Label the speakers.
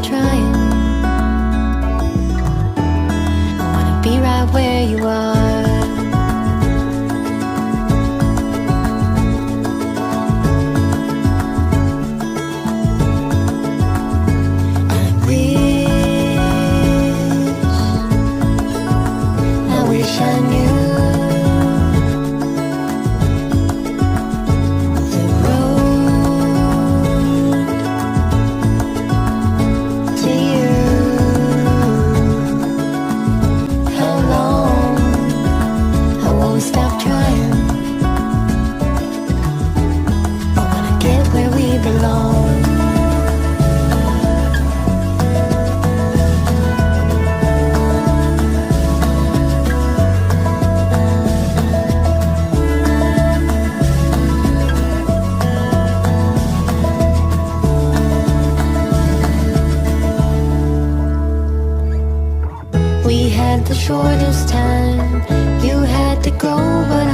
Speaker 1: stop trying. I wanna be right where you are. I wish I knew the road to you. How long? I won't stop trying. I wanna get where we belong. We had the shortest time. You had to go, but